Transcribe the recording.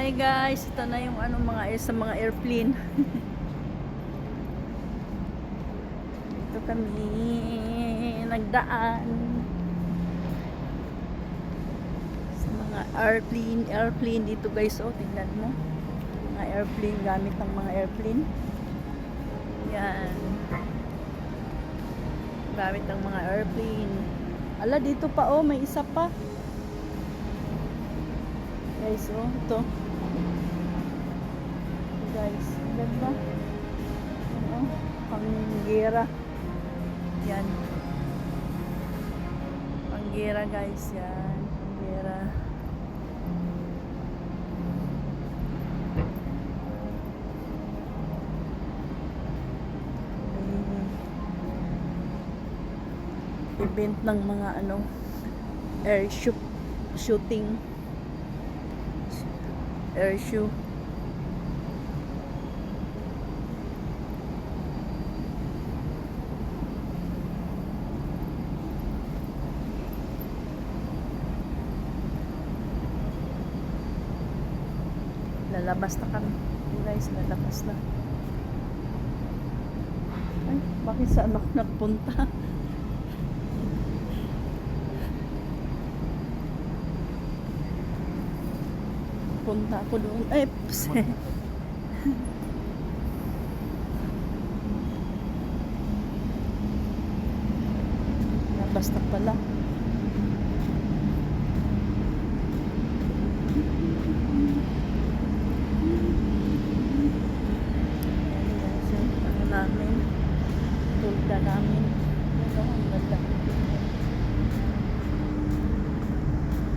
Hi guys, ito na yung ano sa mga airplane. Ito kami nagdaan sa mga airplane dito guys. Oh, tingnan mo. Mga airplane, gamit ng mga airplane. Yan. Gamit ng mga airplane. Ala, dito pa oh, may isa pa. Guys, oh, ito. Guys, ganda. Ano, panggera. Yan. Panggera guys, yan. Panggera. Event ng mga ano, air shooting. Air show. Lalabas na kami. Guys, lalabas na. Ay, bakit saan ako nagpunta? Punta ako doon. Ay, labas na pala.